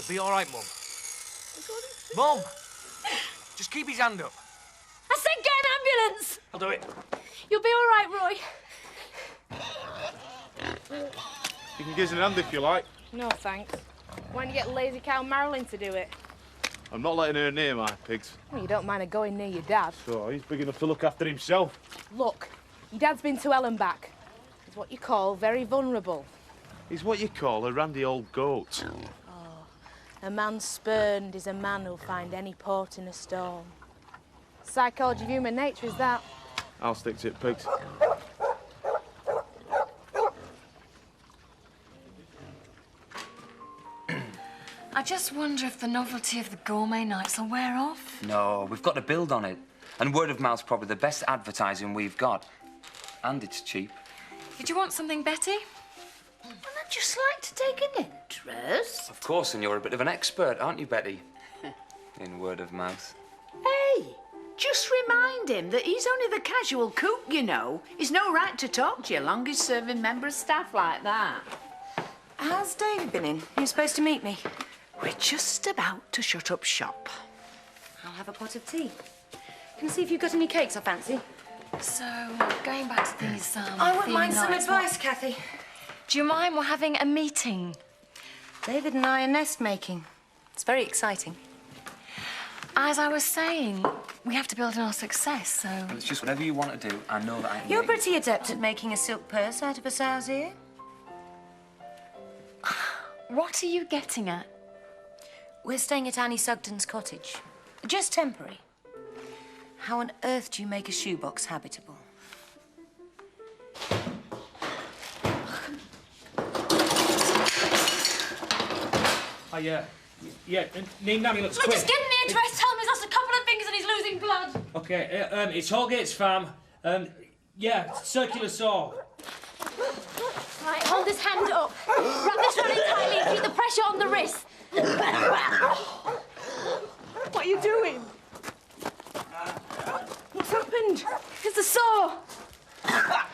You'll be all right, Mum. Mum! Just keep his hand up. I said get an ambulance! I'll do it. You'll be all right, Roy. You can give us a hand if you like. No, thanks. Why don't you get lazy cow Marilyn to do it? I'm not letting her near my pigs. Well, you don't mind her going near your dad. So he's big enough to look after himself. Look, your dad's been to hell and back. He's what you call very vulnerable. He's what you call a randy old goat. A man spurned is a man who'll find any port in a storm. Psychology of human nature is that. I'll stick to it, pigs. I just wonder if the novelty of the gourmet nights will wear off. No, we've got to build on it. And word of mouth's probably the best advertising we've got. And it's cheap. Did you want something, Betty? Well, I'd just like to take an interest. Of course, and you're a bit of an expert, aren't you, Betty? In word of mouth. Hey, just remind him that he's only the casual cook, you know. He's no right to talk to you, longest-serving member of staff like that. How's David been in? He was supposed to meet me. We're just about to shut up shop. I'll have a pot of tea. Can I see if you've got any cakes I fancy? So, going back to these, I wouldn't theme mind some nights, advice, Kathy. Do you mind we're having a meeting? David and I are nest making. It's very exciting. As I was saying, we have to build on our success, so... Well, it's just whatever you want to do. I know that I can You're make pretty adept at making a silk purse out of a sow's ear. What are you getting at? We're staying at Annie Sugden's cottage. Just temporary. How on earth do you make a shoebox habitable? Oh, yeah, need an ambulance, Look, quick. just get in the address, tell him he's lost a couple of fingers and he's losing blood. Okay, it's Holgate's farm. Yeah, circular saw. Right, hold his hand up. Wrap this one in tightly and keep the pressure on the wrist. What are you doing? What's happened? It's the saw.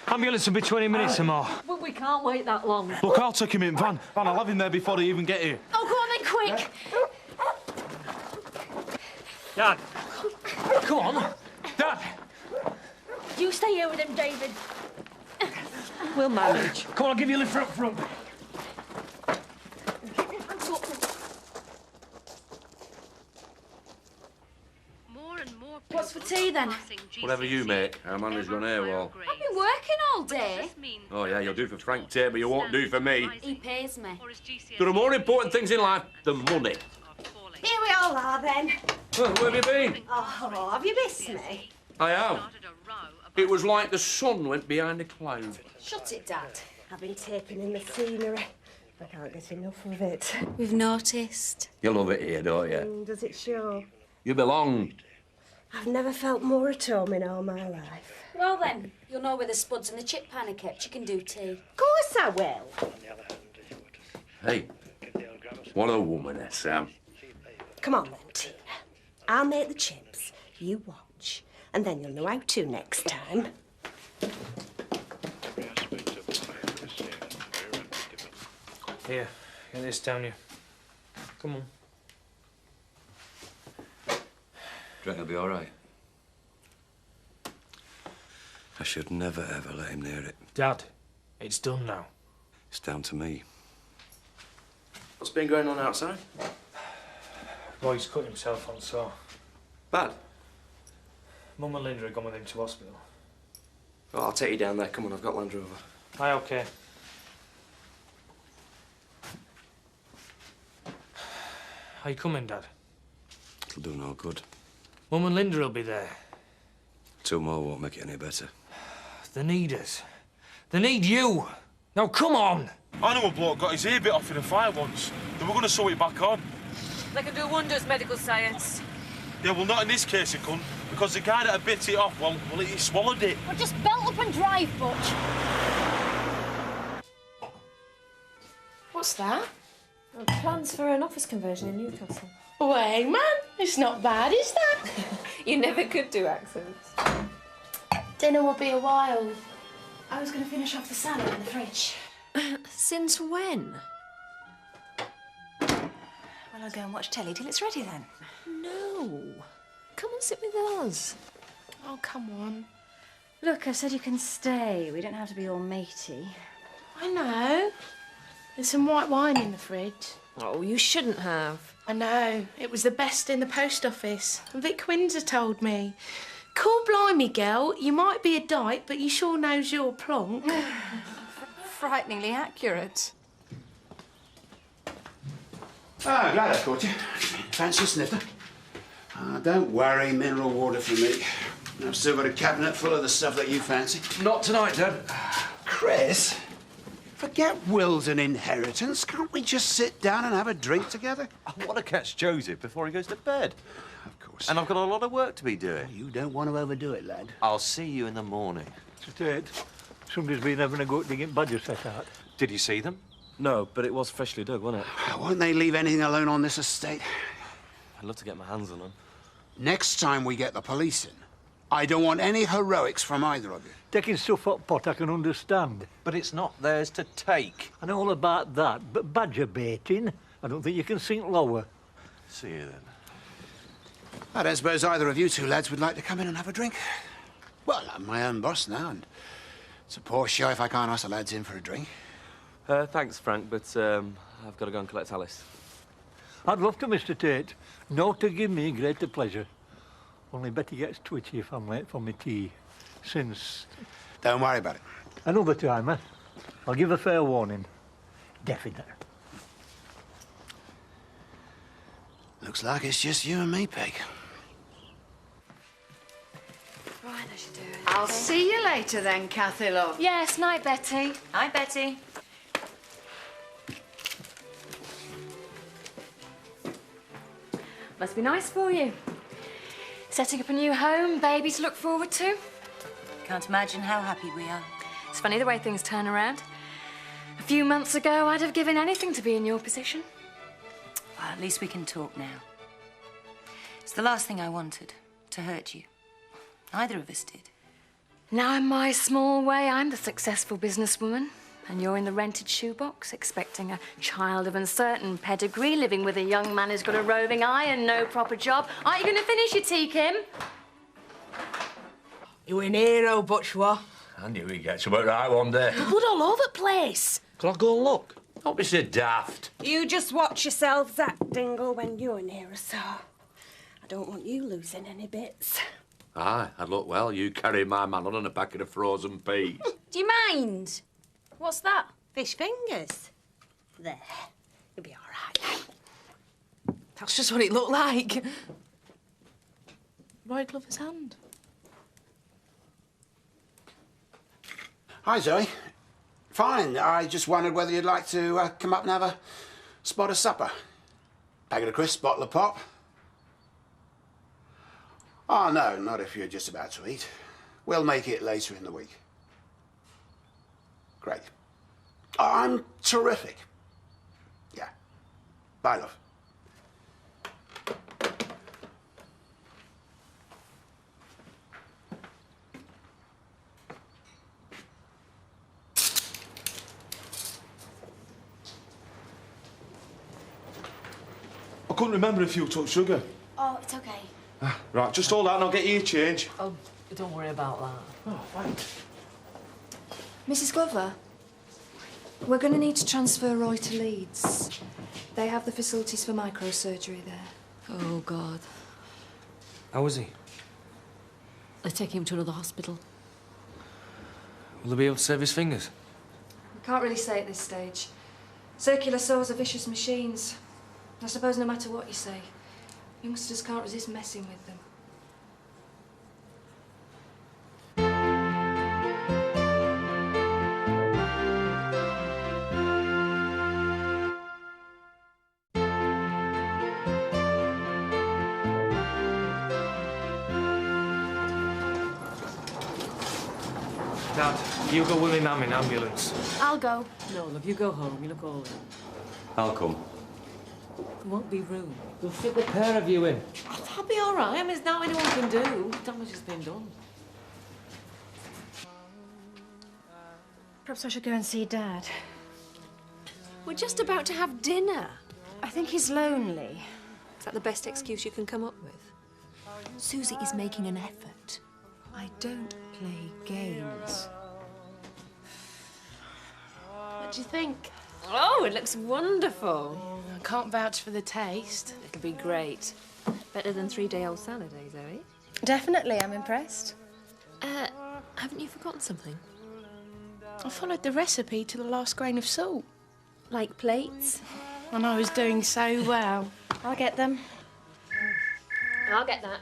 Ambulance will be 20 minutes or more. But we can't wait that long. Look, I'll take him in, Van. Van, I'll have him there before they even get here. Oh, go on then, quick. Dad. Come on. Dad. You stay here with him, David. We'll manage. Come on, I'll give you a lift up front. What's for tea, then? Whatever you make. Our manager's on air wall. I've been working all day. Oh, yeah, you'll do for Frank Tate, but you won't do for me. He pays me. There are more important things in life than money. Here we all are, then. Well, where have you been? Oh, have you missed me? I have. It was like the sun went behind a cloud. Shut it, Dad. I've been taking in the scenery. I can't get enough of it. We've noticed. You love it here, don't you? Does it show? You belong. I've never felt more at home in all my life. Well then, you'll know where the spuds and the chip pan are kept. You can do tea. Of course I will. Hey, what a woman, Sam. Come on then, Tina. I'll make the chips. You watch. And then you'll know how to next time. Here, get this down you. Come on. Do you reckon it'll be all right? I should never, ever let him near it. Dad, it's done now. It's down to me. What's been going on outside? Roy's cut himself on saw. Bad? Mum and Linda have gone with him to hospital. Well, I'll take you down there. Come on, I've got Land Rover. Aye, OK. Are you coming, Dad? It'll do no good. Mum and Linda will be there. 2 more won't make it any better. They need us. They need you. Now, come on. I know a bloke got his ear bit off in a fire once. They were going to sew it back on. They can do wonders, medical science. Yeah, well, not in this case, it couldn't, because the guy that had bit it off, well, he swallowed it. Well, just belt up and drive, Butch. What's that? Plans for an office conversion in Newcastle. Way, man, it's not bad, is that? You never could do accents. Dinner will be a while. I was going to finish off the salad in the fridge. Since when? Well, Well, I'll go and watch telly till it's ready then. No. Come and sit with us. Oh, come on. Look, I said you can stay. We don't have to be all matey. I know. There's some white wine in the fridge. Oh, you shouldn't have. I know. It was the best in the post office. Vic Windsor told me. Cool blimey, girl. You might be a dyke, but you sure knows your plonk. Frighteningly accurate. Ah, glad I caught you. Fancy a snifter? Don't worry, mineral water for me. I've still got a cabinet full of the stuff that you fancy. Not tonight, Dad. Chris, forget wills and inheritance. Can't we just sit down and have a drink together? I want to catch Joseph before he goes to bed. Of course. And I've got a lot of work to be doing. You don't want to overdo it, lad. I'll see you in the morning. Mr. Tate, somebody's been having a go at digging badgers set out. Did you see them? No, but it was freshly dug, wasn't it? Won't they leave anything alone on this estate? I'd love to get my hands on them. Next time we get the police in, I don't want any heroics from either of you. Taking stuff up pot I can understand. But it's not theirs to take. I know all about that, but badger baiting, I don't think you can sink lower. See you then. I don't suppose either of you two lads would like to come in and have a drink. Well, I'm my own boss now, and it's a poor show if I can't ask the lads in for a drink. Thanks, Frank, but I've got to go and collect Alice. I'd love to, Mr. Tate. No to give me greater pleasure. Only Betty gets twitchy if I'm late for my tea. Since... Don't worry about it. Another time, eh? I'll give a fair warning. Definite. Looks like it's just you and me, Peg. Right, I should do it. I'll see you later then, Cathy, love. Yes, night, Betty. Hi, Betty. Must be nice for you. Setting up a new home, baby to look forward to. Can't imagine how happy we are. It's funny the way things turn around. A few months ago, I'd have given anything to be in your position. Well, at least we can talk now. It's the last thing I wanted, to hurt you. Neither of us did. Now, in my small way, I'm the successful businesswoman, and you're in the rented shoebox, expecting a child of uncertain pedigree, living with a young man who's got a roving eye and no proper job. Aren't you going to finish your tea, Kim? You an hero, Butchwa. I knew he'd get something right one day. Blood all over the place. Can I go and look? Don't be so daft. You just watch yourself, Zach Dingle, when you're near us, so I don't want you losing any bits. Aye, I'd look well. You carry my man on a packet of frozen peas. Do you mind? What's that? Fish fingers. There. You'll be all right. That's just what it looked like. Right Glover's hand. Hi, Zoe. Fine. I just wondered whether you'd like to come up and have a spot of supper. Packet of crisps, bottle of pop. Oh, no, not if you're just about to eat. We'll make it later in the week. Great. Oh, I'm terrific. Yeah. Bye, love. I couldn't remember if you took sugar. Oh, it's okay. Right, just hold that and I'll get you a change. Oh, don't worry about that. Oh, thanks. Mrs. Glover, we're going to need to transfer Roy to Leeds. They have the facilities for microsurgery there. Oh, God. How is he? They're taking him to another hospital. Will he be able to save his fingers? We can't really say at this stage. Circular saws are vicious machines. I suppose no matter what you say, youngsters can't resist messing with them. Dad, you go with me mum in ambulance. I'll go. No, love, you go home. You look all right. I'll come. There won't be room. We'll fit the pair of you in. Oh, that'll be all right. I mean, there's not anyone can do. Damage has been done. Perhaps I should go and see Dad. We're just about to have dinner. I think he's lonely. Is that the best excuse you can come up with? Susie is making an effort. I don't play games. What do you think? Oh, it looks wonderful. I can't vouch for the taste. It'll be great. Better than 3-day-old salad, eh, Zoe? Definitely, I'm impressed. Haven't you forgotten something? I followed the recipe to the last grain of salt. Like plates? And I was doing so well. I'll get them. I'll get that.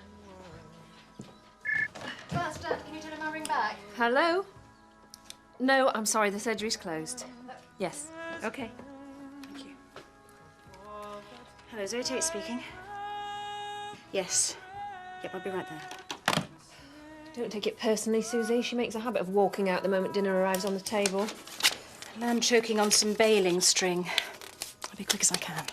Faster, can you turn my ring back? Hello? No, I'm sorry, the surgery's closed. Yes. Okay. Thank you. Hello, Zoe Tate speaking. Yes. Yep, I'll be right there. Don't take it personally, Susie. She makes a habit of walking out the moment dinner arrives on the table. I'm choking on some baling string. I'll be quick as I can.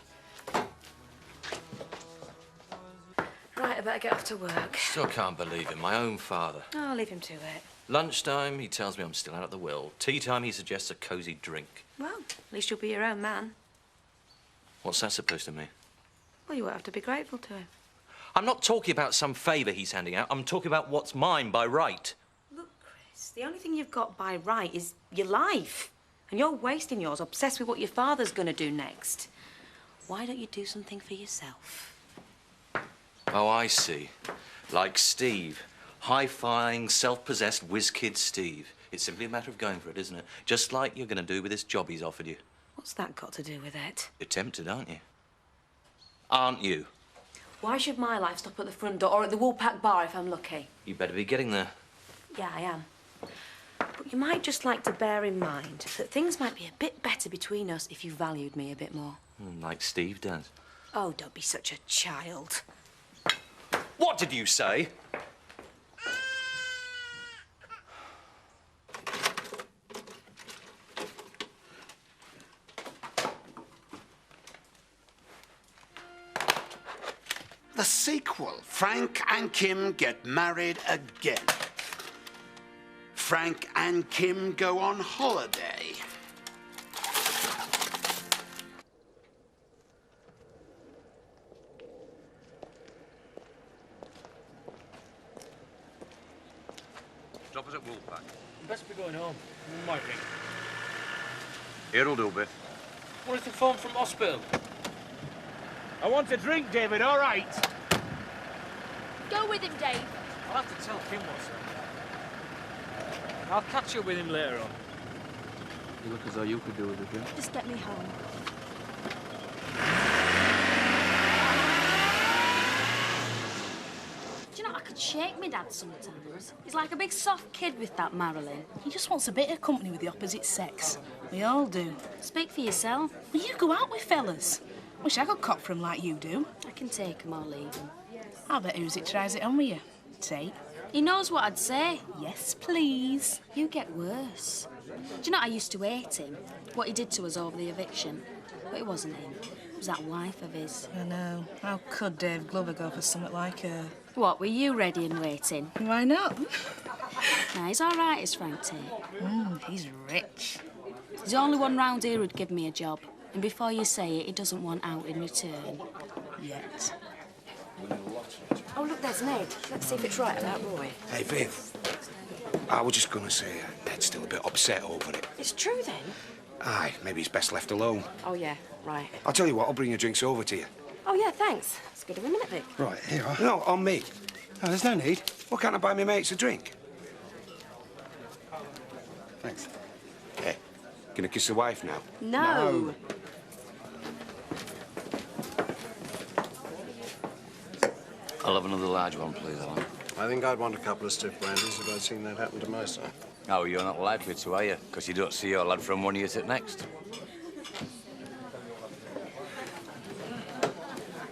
Right, I better get off to work. Still can't believe it. My own father. Oh, I'll leave him to it. Lunchtime, he tells me I'm still out of the will. Tea time, he suggests a cosy drink. Well, at least you'll be your own man. What's that supposed to mean? Well, you won't have to be grateful to him. I'm not talking about some favour he's handing out. I'm talking about what's mine by right. Look, Chris, the only thing you've got by right is your life. And you're wasting yours, obsessed with what your father's going to do next. Why don't you do something for yourself? Oh, I see. Like Steve. High-flying, self-possessed whiz-kid Steve. It's simply a matter of going for it, isn't it? Just like you're going to do with this job he's offered you. What's that got to do with it? You're tempted, aren't you? Aren't you? Why should my life stop at the front door or at the Woolpack bar if I'm lucky? You better be getting there. Yeah, I am. But you might just like to bear in mind that things might be a bit better between us if you valued me a bit more. Like Steve does. Oh, don't be such a child. What did you say? The sequel, Frank and Kim get married again. Frank and Kim go on holiday. Drop us at Woolpack. You best be going home. Might ring. Here'll do, Biff. What is the phone from hospital? I want a drink, David, all right. Go with him, Dave. I'll have to tell Kim what's up. I'll catch up with him later on. You look as though you could do with a drink. Just get me home. Do you know, I could shake my dad sometimes. He's like a big soft kid with that Marilyn. He just wants a bit of company with the opposite sex. We all do. Speak for yourself. Well, you go out with fellas. Wish I could cop from like you do. I can take him or leave him. I'll bet who's it tries it on with you. Tate. He knows what I'd say. Yes, please. You get worse. Do you know, I used to hate him, what he did to us over the eviction. But it wasn't him. It was that wife of his. I know. How could Dave Glover go for something like her? What, were you ready and waiting? Why not? Nah, he's all right, is Frank Tate. He's rich. He's the only one round here who'd give me a job. And before you say it, he doesn't want out in return. Yet. Oh, look, there's Ned. Let's see if it's right about Roy. Hey, Viv. I was just going to say Ned's still a bit upset over it. It's true, then? Aye, maybe he's best left alone. Oh, yeah, right. I'll tell you what, I'll bring your drinks over to you. Oh, yeah, thanks. It's good of a minute, Vic. Right, here you are. No, on me. No, there's no need. Why can't I buy my mates a drink? Thanks. Hey, gonna kiss the wife now? No. I'll have another large one, please, Alan. I think I'd want a couple of stiff brandies if I'd seen that happen to my son. Oh, you're not likely to, are you? Because you don't see your lad from one year to the next.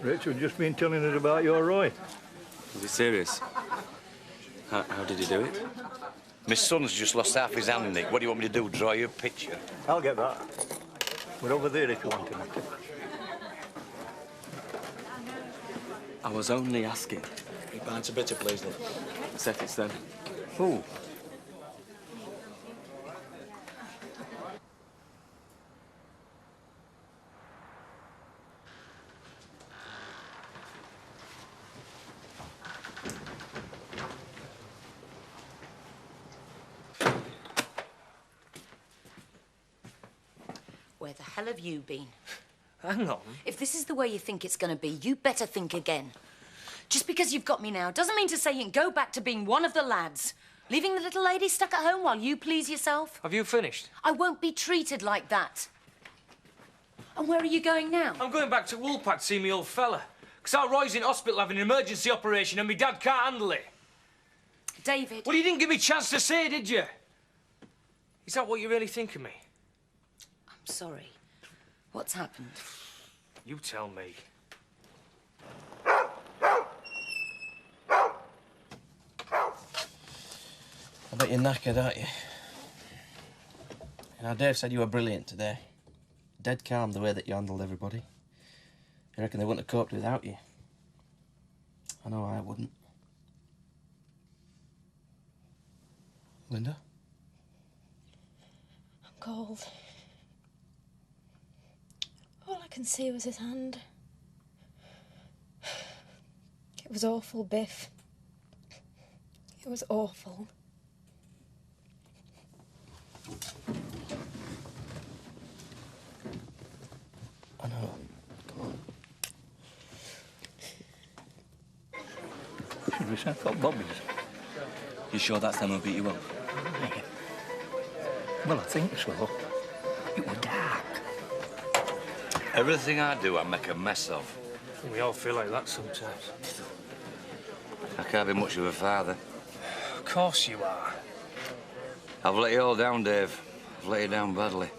Rachel's just been telling us about your Roy. Is he serious? How did he do it? My son's just lost half his hand, Nick. What do you want me to do, draw you a picture? I'll get that. We're over there if you want to. I was only asking. 3 pints of bitter, please, love. Set it then. Ooh. Where the hell have you been? Hang on. If this is the way you think it's going to be, you better think again. Just because you've got me now doesn't mean to say you can go back to being one of the lads. Leaving the little lady stuck at home while you please yourself. Have you finished? I won't be treated like that. And where are you going now? I'm going back to Woolpack to see me old fella. Because our Roy's in hospital having an emergency operation and my dad can't handle it. David. Well, you didn't give me a chance to say, did you? Is that what you really think of me? I'm sorry. What's happened? You tell me. I bet you're knackered, aren't you? Now, Dave said you were brilliant today. Dead calm the way that you handled everybody. I reckon they wouldn't have coped without you. I know I wouldn't. Linda? I'm cold. All I can see was his hand. It was awful, Biff. It was awful. I know. Come on. Should we send for Bobby's? You sure that's them who beat you up? Well, I think so. It was dark. Everything I do, I make a mess of. We all feel like that sometimes. I can't be much of a father. Of course you are. I've let you all down, Dave. I've let you down badly.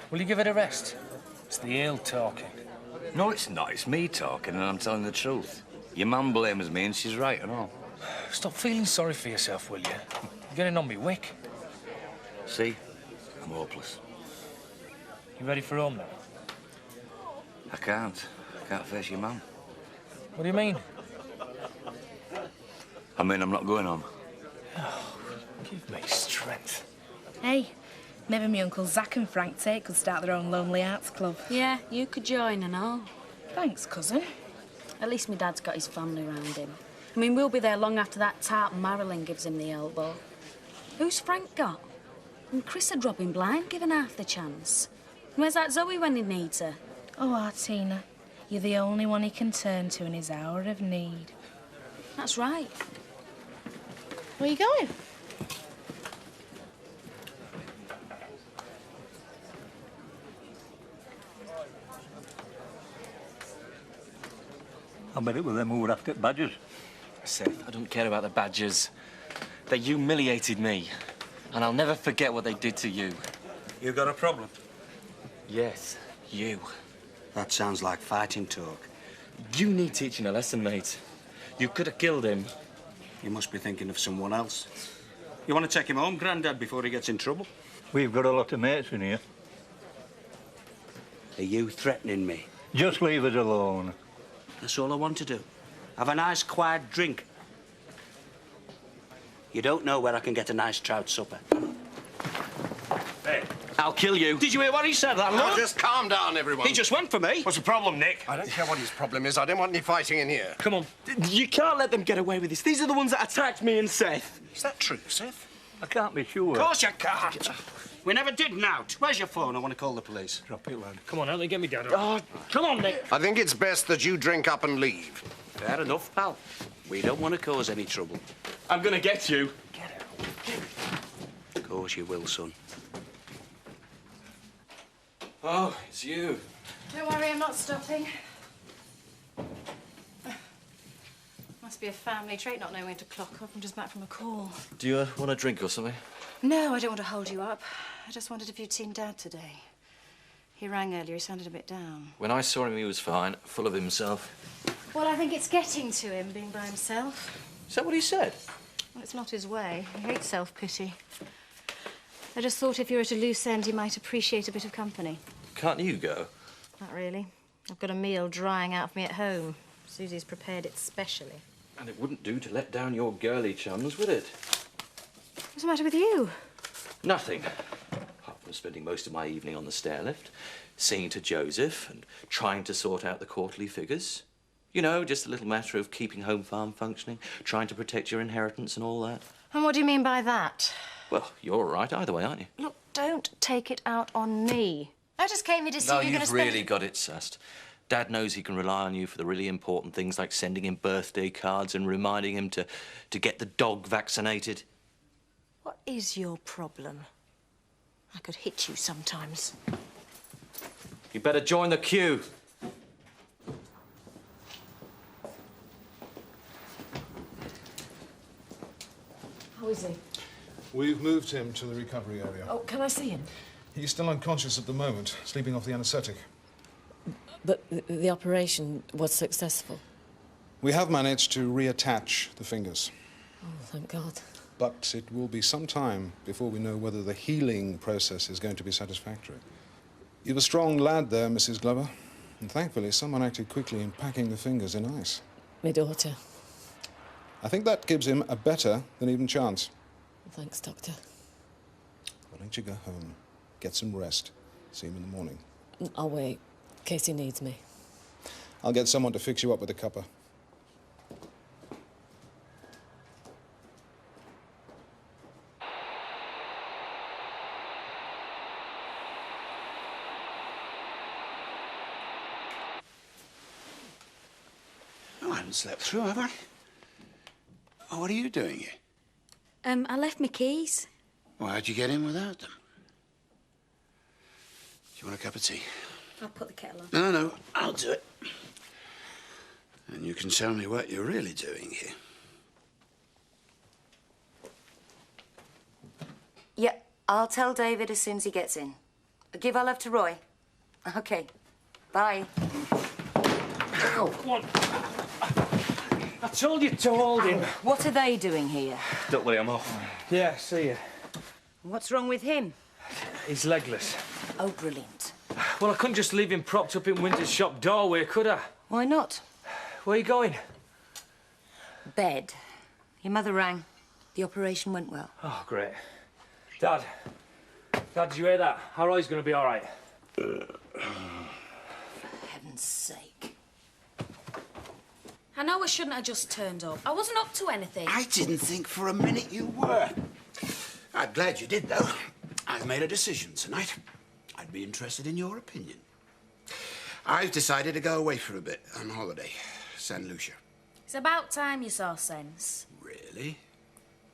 Will you give it a rest? It's the ale talking. No, it's not. It's me talking, and I'm telling the truth. Your mum blames me, and she's right and all. Stop feeling sorry for yourself, will you? You're getting on me wick. See? I'm hopeless. You ready for home now? I can't. I can't face your mum. What do you mean? I mean, I'm not going home. Oh, give me strength. Hey, maybe me Uncle Zach and Frank Tate could start their own Lonely Arts Club. Yeah, you could join and all. Thanks, cousin. At least my dad's got his family round him. I mean, we'll be there long after that tart Marilyn gives him the elbow. Who's Frank got? And Chris had Robin blind, given half the chance. And where's that Zoe when he needs her? Oh, Artina, you're the only one he can turn to in his hour of need. That's right. Where are you going? I bet it was them who were after badgers. Seth, I don't care about the badgers. They humiliated me. And I'll never forget what they did to you. You got a problem? Yes, you. That sounds like fighting talk. You need teaching a lesson, mate. You could have killed him. You must be thinking of someone else. You want to take him home, Grandad, before he gets in trouble? We've got a lot of mates in here. Are you threatening me? Just leave us alone. That's all I want to do. Have a nice, quiet drink. You don't know where I can get a nice trout supper. Hey, I'll kill you. Did you hear what he said, that Now, lord? just calm down, everyone. He just went for me. What's the problem, Nick? I don't care what his problem is. I don't want any fighting in here. Come on. You can't let them get away with this. These are the ones that attacked me and Seth. Is that true, Seth? I can't be sure. Of course you can't. We never did nout. Where's your phone? I want to call the police. Drop it, lad. Come on, out there, get me dad. Oh, come on, Nick. I think it's best that you drink up and leave. Fair enough, pal. We don't want to cause any trouble. I'm gonna get you. Of course you will, son. Oh, it's you. Don't worry, I'm not stopping. Must be a family trait not knowing when to clock up. I'm just back from a call. Do you want a drink or something? No, I don't want to hold you up. I just wondered if you'd seen Dad today. He rang earlier. He sounded a bit down. When I saw him, he was fine, full of himself. Well, I think it's getting to him, being by himself. Is that what he said? Well, it's not his way. He hates self-pity. I just thought if you're at a loose end, he might appreciate a bit of company. Can't you go? Not really. I've got a meal drying out for me at home. Susie's prepared it specially. And it wouldn't do to let down your girly chums, would it? What's the matter with you? Nothing. Apart from spending most of my evening on the stair lift, singing to Joseph and trying to sort out the quarterly figures. You know, just a little matter of keeping home farm functioning, trying to protect your inheritance and all that. And what do you mean by that? Well, you're all right either way, aren't you? Look, don't take it out on me. I just came here to see No, if you're going to you've spend... really got it sussed. Dad knows he can rely on you for the really important things like sending him birthday cards and reminding him to get the dog vaccinated. What is your problem? I could hit you sometimes. You better join the queue. How is he? We've moved him to the recovery area. Oh, can I see him? He's still unconscious at the moment, sleeping off the anaesthetic. But the operation was successful. We have managed to reattach the fingers. Oh, thank God. But it will be some time before we know whether the healing process is going to be satisfactory. You've a strong lad there, Mrs. Glover. And thankfully, someone acted quickly in packing the fingers in ice. My daughter. I think that gives him a better than even chance. Thanks, Doctor. Why don't you go home, get some rest, see him in the morning? I'll wait, in case he needs me. I'll get someone to fix you up with a cuppa. Oh, I haven't slept through, have I? Oh, what are you doing here? I left my keys. Well, how'd you get in without them? Do you want a cup of tea? I'll put the kettle on. No, I'll do it. And you can tell me what you're really doing here. Yeah, I'll tell David as soon as he gets in. Give our love to Roy. OK. Bye. Ow, come on. I told you to hold him. What are they doing here? Don't worry, I'm off. Yeah, see you. What's wrong with him? He's legless. Oh, brilliant. Well, I couldn't just leave him propped up in Winter's shop doorway, could I? Why not? Where are you going? Bed. Your mother rang. The operation went well. Oh, great. Dad, did you hear that? Our Roy's going to be all right. For heaven's sake. I know I shouldn't have just turned up. I wasn't up to anything. I didn't think for a minute you were. I'm glad you did, though. I've made a decision tonight. I'd be interested in your opinion. I've decided to go away for a bit on holiday. St. Lucia. It's about time you saw sense. Really?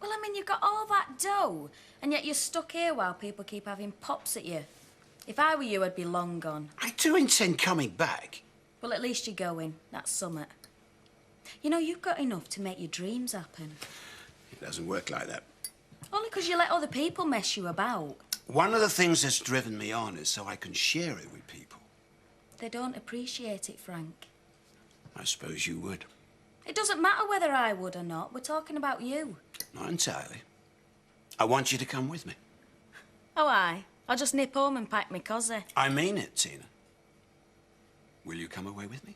Well, I mean, you've got all that dough, and yet you're stuck here while people keep having pops at you. If I were you, I'd be long gone. I do intend coming back. Well, at least you're going. That's summit. You know, you've got enough to make your dreams happen. It doesn't work like that. Only because you let other people mess you about. One of the things that's driven me on is so I can share it with people. They don't appreciate it, Frank. I suppose you would. It doesn't matter whether I would or not. We're talking about you. Not entirely. I want you to come with me. Oh, aye. I'll just nip home and pack my cosy. I mean it, Tina. Will you come away with me?